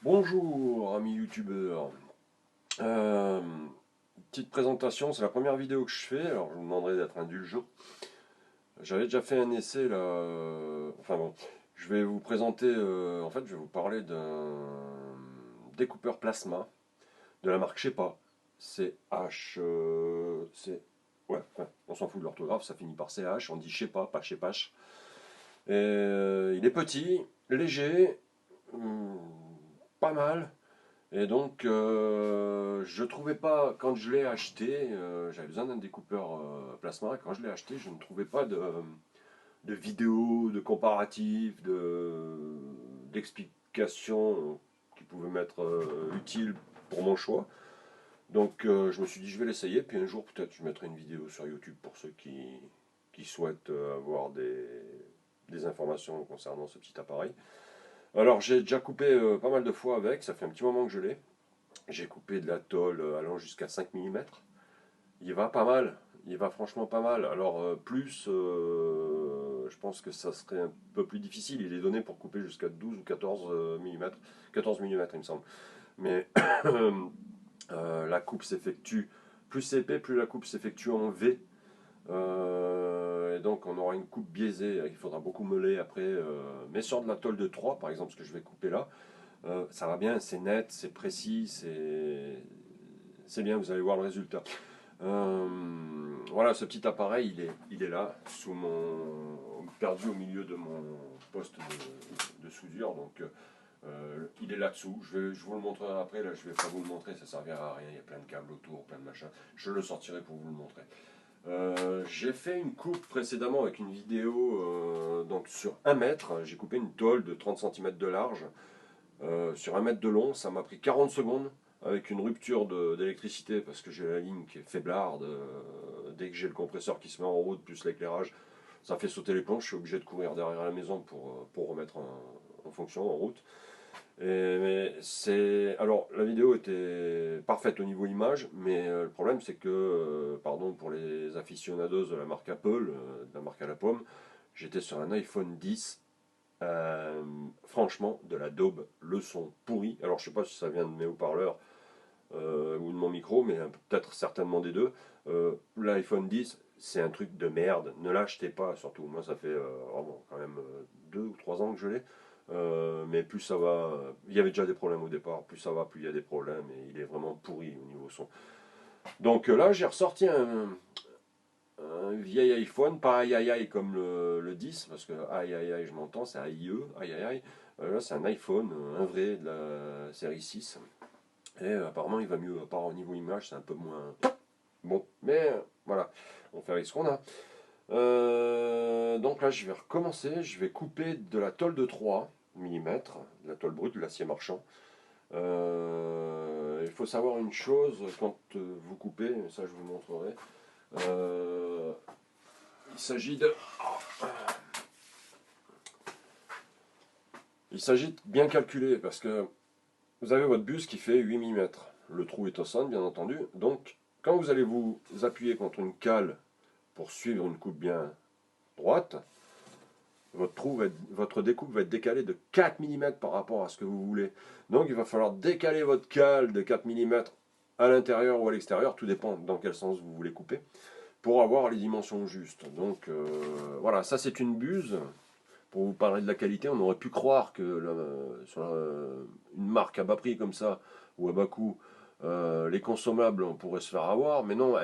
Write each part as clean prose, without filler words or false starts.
Bonjour amis youtubeurs. Euh, Petite présentation, c'est la première vidéo que je fais, alors je vous demanderai d'être indulgent. J'avais déjà fait un essai là, enfin bon, je vais vous présenter, en fait je vais vous parler d'un découpeur plasma de la marque Shepa. C'est H, ouais, enfin, on s'en fout de l'orthographe, ça finit par CH, on dit Shepa, pas Shepash. Et il est petit, léger, pas mal. Et donc, je trouvais pas, quand je l'ai acheté, j'avais besoin d'un découpeur plasma. Quand je l'ai acheté, je ne trouvais pas de vidéos, de comparatifs, d'explications qui pouvaient m'être utiles pour mon choix. Donc, je me suis dit, je vais l'essayer. Puis un jour, peut-être, je mettrai une vidéo sur YouTube pour ceux qui souhaitent avoir des informations concernant ce petit appareil. Alors, j'ai déjà coupé pas mal de fois avec. Ça fait un petit moment que je l'ai. J'ai coupé de la tôle allant jusqu'à 5 mm. Il va pas mal, il va franchement pas mal. Alors je pense que ça serait un peu plus difficile. Il est donné pour couper jusqu'à 12 ou 14 mm. 14 mm il me semble. Mais la coupe s'effectue, plus c'est épais, plus la coupe s'effectue en V. Et donc on aura une coupe biaisée. Il faudra beaucoup meuler après. Mais sur de la tôle de 3 par exemple, ce que je vais couper là, ça va bien, c'est net, c'est précis, c'est bien, vous allez voir le résultat. Voilà, ce petit appareil, il est là, perdu au milieu de mon poste de soudure. Donc, il est là-dessous. Je vous le montrerai après. Là, je ne vais pas vous le montrer, ça ne servira à rien. Il y a plein de câbles autour, plein de machins. Je le sortirai pour vous le montrer. J'ai fait une coupe précédemment avec une vidéo donc sur 1 mètre. J'ai coupé une tôle de 30 cm de large sur 1 mètre de long. Ça m'a pris 40 secondes avec une rupture d'électricité parce que j'ai la ligne qui est faiblarde. Dès que j'ai le compresseur qui se met en route plus l'éclairage, ça fait sauter les plombs. Je suis obligé de courir derrière la maison pour remettre en fonction, en route. Alors la vidéo était parfaite au niveau image, mais le problème c'est que, pardon pour les aficionados de la marque Apple, de la marque à la pomme, j'étais sur un iPhone 10. Franchement, de la daube, le son pourri. Alors je sais pas si ça vient de mes haut-parleurs ou de mon micro, mais peut-être certainement des deux. L'iPhone 10, c'est un truc de merde. Ne l'achetez pas, surtout. Moi, ça fait vraiment quand même 2 ou 3 ans que je l'ai. Mais plus ça va, il y avait déjà des problèmes au départ. Plus ça va, plus il y a des problèmes et il est vraiment pourri au niveau son. Donc là, j'ai ressorti un vieil iPhone, pas aïe aïe aïe comme le 10, parce que aïe aïe aïe, je m'entends, c'est AIE, aïe aïe aïe. Là, c'est un iPhone, un vrai de la série 6. Et apparemment, il va mieux. À part au niveau image, c'est un peu moins bon. Mais voilà, on fait avec ce qu'on a. Donc là, je vais recommencer. Je vais couper de la tôle de 3 mm, de la tôle brute, de l'acier marchand. Il faut savoir une chose quand vous coupez, ça je vous montrerai. Euh, il s'agit de. Il s'agit de bien calculer parce que vous avez votre buse qui fait 8 mm. Le trou est au centre, bien entendu. Donc, quand vous allez vous appuyer contre une cale pour suivre une coupe bien droite, votre découpe va être décalée de 4 mm par rapport à ce que vous voulez. Donc, il va falloir décaler votre cale de 4 mm à l'intérieur ou à l'extérieur, tout dépend dans quel sens vous voulez couper, pour avoir les dimensions justes. Donc, voilà, ça c'est une buse. Pour vous parler de la qualité, on aurait pu croire que sur une marque à bas prix comme ça, ou à bas coût, les consommables, on pourrait se faire avoir, mais non,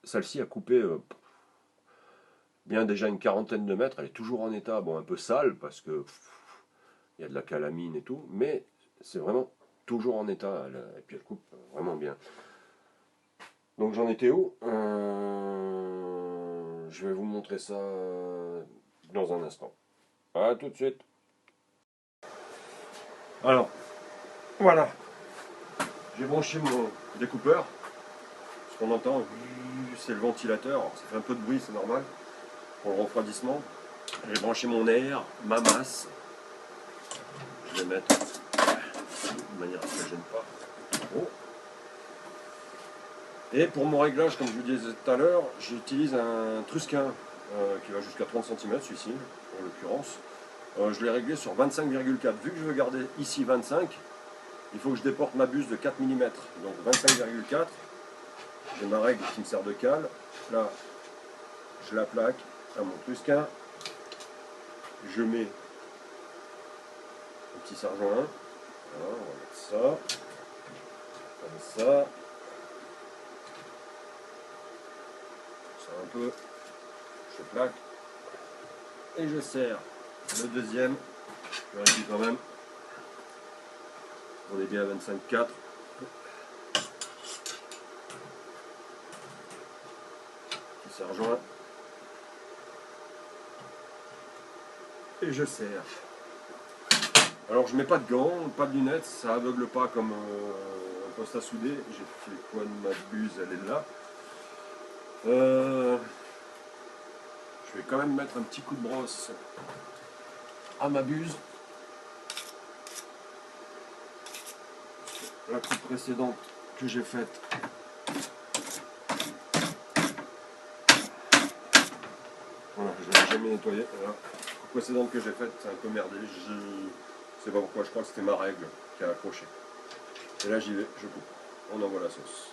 celle-ci a coupé bien déjà une quarantaine de mètres, elle est toujours en état, bon, un peu sale, parce que il y a de la calamine et tout, mais c'est vraiment toujours en état, et puis elle coupe vraiment bien. Donc j'en étais où Je vais vous montrer ça dans un instant. A tout de suite. Alors, voilà, j'ai branché mon découpeur. Ce qu'on entend, c'est le ventilateur. Alors, ça fait un peu de bruit, c'est normal, pour le refroidissement. J'ai branché mon air, ma masse. Je vais mettre de manière à ce que ça ne gêne pas trop. Et pour mon réglage, comme je vous disais tout à l'heure, j'utilise un Truskin qui va jusqu'à 30 cm, celui-ci, en l'occurrence. Je l'ai réglé sur 25,4. Vu que je veux garder ici 25, il faut que je déporte ma buse de 4 mm, donc 25,4. J'ai ma règle qui me sert de cale. Là, je la plaque à mon trusquin. Je mets un petit serre-joint. Voilà, on va mettre ça. Comme ça. Ça un peu. Je plaque. Et je serre le deuxième. Je vérifie quand même. On est bien à 25,4. Petit serre-joint. Et je serre. Alors je mets pas de gants, pas de lunettes, ça aveugle pas comme un poste à souder. J'ai fait quoi de ma buse, elle est là. Je vais quand même mettre un petit coup de brosse à ma buse. La coupe précédente que j'ai faite, voilà, je ne l'ai jamais nettoyé. La coupe précédente que j'ai faite, c'est un peu merdé. Je ne sais pas pourquoi, je crois que c'était ma règle qui a accroché. Et là j'y vais, je coupe. On envoie la sauce.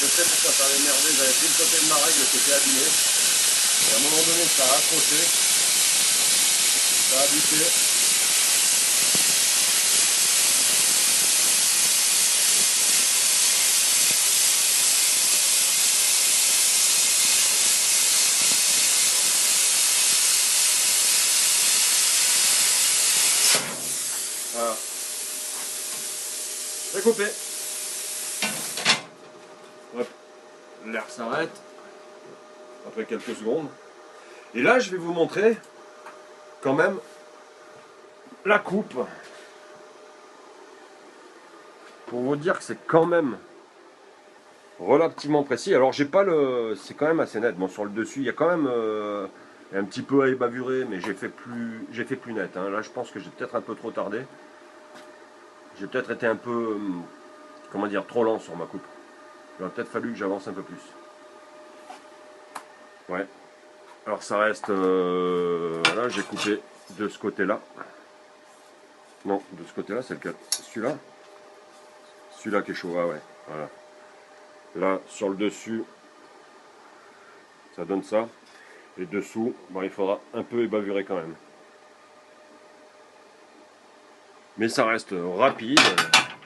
Je sais pourquoi ça avait merdé, j'avais pris le côté de ma règle qui était abîmé. Et à un moment donné, ça a accroché. Ça a buté. Voilà. J'ai coupé. Hop. L'air s'arrête. Après quelques secondes. Et là, je vais vous montrer quand même la coupe. Pour vous dire que c'est quand même relativement précis. Alors j'ai pas le. C'est quand même assez net. Bon, sur le dessus, il y a quand même un petit peu à ébavurer, mais j'ai fait plus net. Hein. Là je pense que j'ai peut-être un peu trop tardé. J'ai peut-être été un peu comment dire, trop lent sur ma coupe. Il aurait peut-être fallu que j'avance un peu plus. Ouais. Alors ça reste. Voilà, j'ai coupé de ce côté-là. Non, de ce côté-là, c'est lequel? Celui-là. Celui-là qui est chaud, ah ouais. Voilà. Là, sur le dessus, ça donne ça. Et dessous, bon, il faudra un peu ébavurer quand même. Mais ça reste rapide.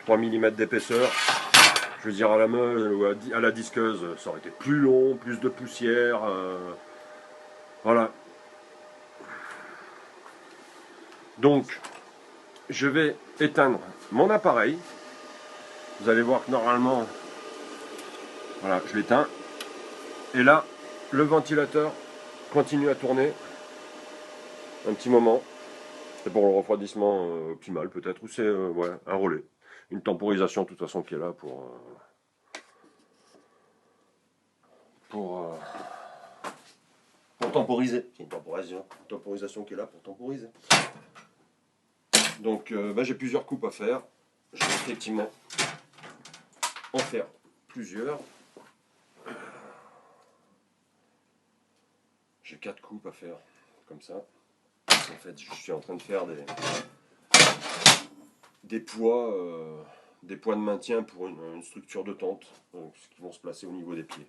3 mm d'épaisseur. Je veux dire, à la meule ou à la disqueuse, ça aurait été plus long, plus de poussière. Voilà. Donc, je vais éteindre mon appareil. Vous allez voir que normalement, voilà, je l'éteins. Et là, le ventilateur continue à tourner un petit moment. C'est pour le refroidissement optimal peut-être, ou c'est ouais, un relais. Une temporisation de toute façon qui est là pour temporiser. C'est une temporisation qui est là pour temporiser. Donc j'ai plusieurs coupes à faire. Je vais effectivement en faire plusieurs. J'ai 4 coupes à faire comme ça. En fait, je suis en train de faire des poids de maintien pour une structure de tente qui vont se placer au niveau des pieds.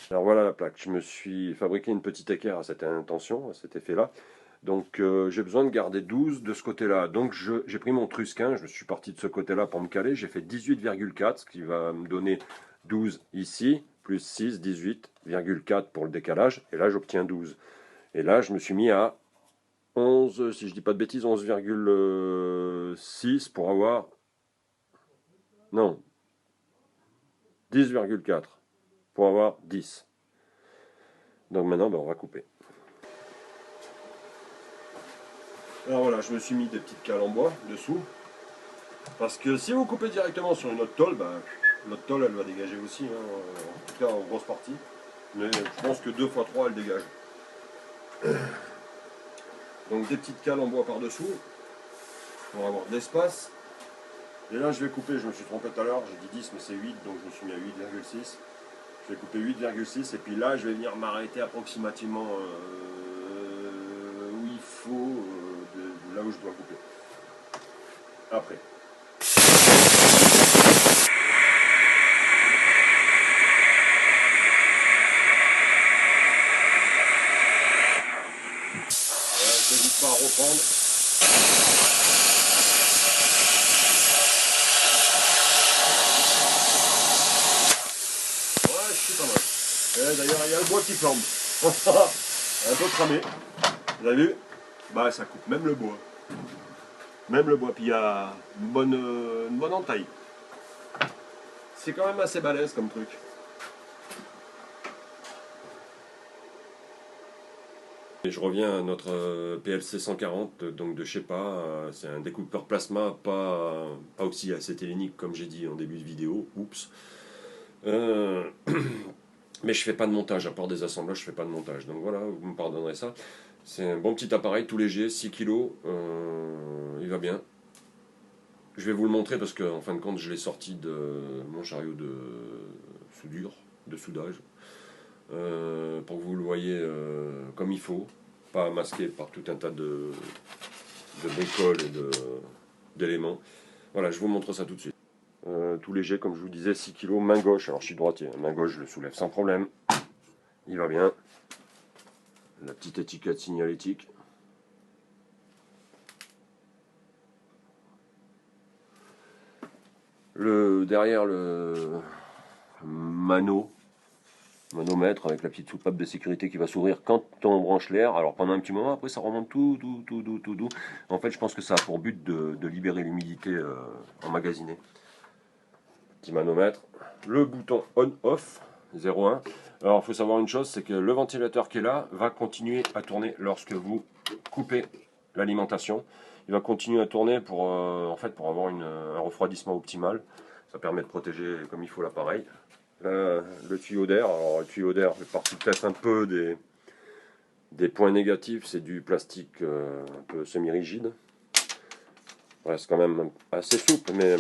Alors voilà la plaque, je me suis fabriqué une petite équerre à cette intention, à cet effet-là. Donc j'ai besoin de garder 12 de ce côté-là. Donc j'ai pris mon trusquin, je suis parti de ce côté-là pour me caler. J'ai fait 18,4, ce qui va me donner 12 ici, plus 6, 18,4 pour le décalage. Et là j'obtiens 12. Et là je me suis mis à 11, si je dis pas de bêtises, 11,6 pour avoir... Non, 10,4 pour avoir 10. Donc maintenant on va couper. Alors voilà, je me suis mis des petites cales en bois dessous. Parce que si vous coupez directement sur une autre tôle, l'autre tôle elle va dégager aussi, hein, en tout cas en grosse partie. Mais je pense que 2 x 3 elle dégage. Donc des petites cales en bois par-dessous, pour avoir de l'espace. Et là je vais couper, je me suis trompé tout à l'heure, j'ai dit 10 mais c'est 8, donc je me suis mis à 8,6. Je vais couper 8,6 et puis là je vais venir m'arrêter approximativement où il faut, de là où je dois couper. Après. Je n'hésite pas à reprendre. Ouais, je suis pas mal. D'ailleurs, il y a le bois qui flambe. Un peu cramé. Vous avez vu? Bah, ça coupe même le bois. Même le bois. Puis il y a une bonne entaille. C'est quand même assez balèze comme truc. Et je reviens à notre PLC 140, donc de Shepa. C'est un découpeur plasma, pas oxyacétylinique comme j'ai dit en début de vidéo. Oups. Mais je fais pas de montage, à part des assemblages, je fais pas de montage. Donc voilà, vous me pardonnerez ça. C'est un bon petit appareil, tout léger, 6 kg. Il va bien. Je vais vous le montrer parce qu'en fin de compte, je l'ai sorti de mon chariot de soudure, de soudage. Pour que vous le voyez comme il faut, pas masqué par tout un tas de bricoles et d'éléments. Voilà, je vous montre ça tout de suite. Tout léger, comme je vous disais, 6 kg, main gauche. Alors je suis droitier, main gauche, je le soulève sans problème. Il va bien. La petite étiquette signalétique. Derrière le manomètre avec la petite soupape de sécurité qui va s'ouvrir quand on branche l'air. Alors pendant un petit moment, après ça remonte tout doux. En fait, je pense que ça a pour but de libérer l'humidité emmagasinée. Petit manomètre. Le bouton on-off, 0,1. Alors il faut savoir une chose, c'est que le ventilateur qui est là va continuer à tourner lorsque vous coupez l'alimentation. Il va continuer à tourner pour, en fait, pour avoir un refroidissement optimal. Ça permet de protéger comme il faut l'appareil. Le tuyau d'air, alors le tuyau d'air fait partie peut-être un peu des points négatifs, c'est du plastique un peu semi-rigide. Reste quand même assez souple, mais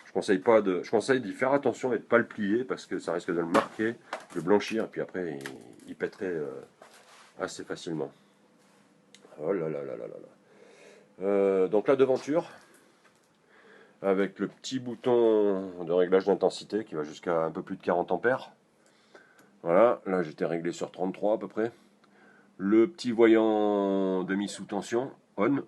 je conseille d'y faire attention et de ne pas le plier parce que ça risque de le marquer, de le blanchir, et puis après il pèterait assez facilement. Oh là là là là là. Donc la devanture, avec le petit bouton de réglage d'intensité qui va jusqu'à un peu plus de 40 ampères. Voilà, là j'étais réglé sur 33 à peu près. Le petit voyant demi sous tension, on.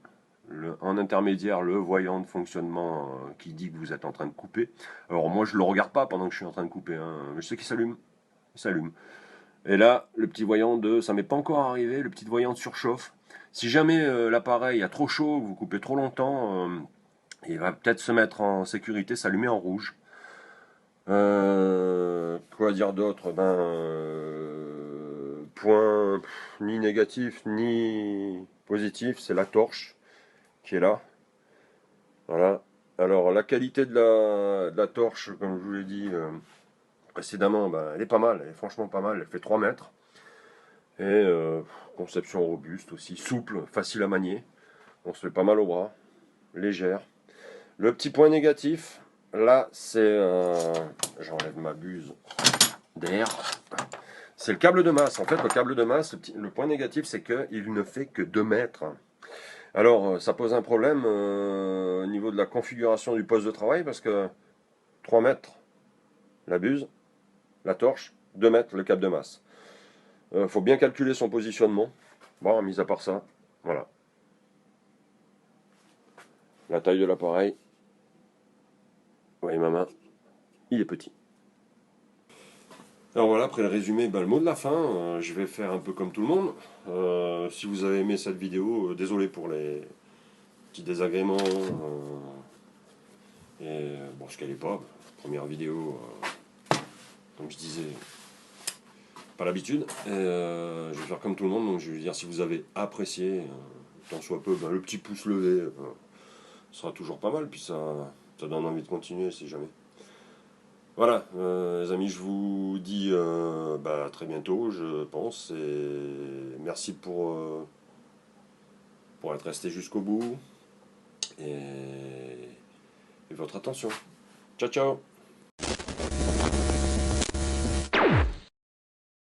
En intermédiaire, le voyant de fonctionnement qui dit que vous êtes en train de couper. Alors moi je ne le regarde pas pendant que je suis en train de couper, hein. Je sais qu'il s'allume. Il s'allume. Et là, le petit voyant ça m'est pas encore arrivé, le petit voyant de surchauffe. Si jamais l'appareil a trop chaud, vous coupez trop longtemps, il va peut-être se mettre en sécurité, s'allumer en rouge. Quoi dire d'autre? Point ni négatif ni positif, c'est la torche qui est là. Voilà. Alors la qualité de la torche, comme je vous l'ai dit précédemment, elle est pas mal, elle est franchement pas mal, elle fait 3 mètres. Et conception robuste aussi, souple, facile à manier. On se fait pas mal au bras, légère. Le petit point négatif, là c'est, j'enlève ma buse d'air, c'est le câble de masse. En fait, le câble de masse, le point négatif, c'est qu'il ne fait que 2 mètres. Alors, ça pose un problème au niveau de la configuration du poste de travail, parce que 3 mètres, la buse, la torche, 2 mètres, le câble de masse. Faut bien calculer son positionnement. Bon, mis à part ça, voilà. La taille de l'appareil. Vous voyez ma main, il est petit. Alors voilà, après le résumé, le mot de la fin, je vais faire un peu comme tout le monde. Si vous avez aimé cette vidéo, désolé pour les petits désagréments. Bon, je ne calais pas, première vidéo, comme je disais, pas l'habitude. Je vais faire comme tout le monde, donc je vais dire si vous avez apprécié, tant soit peu, le petit pouce levé sera toujours pas mal, puis ça donne envie de continuer si jamais. Voilà, les amis, je vous dis à très bientôt, je pense, et merci pour pour être resté jusqu'au bout et votre attention. Ciao ciao.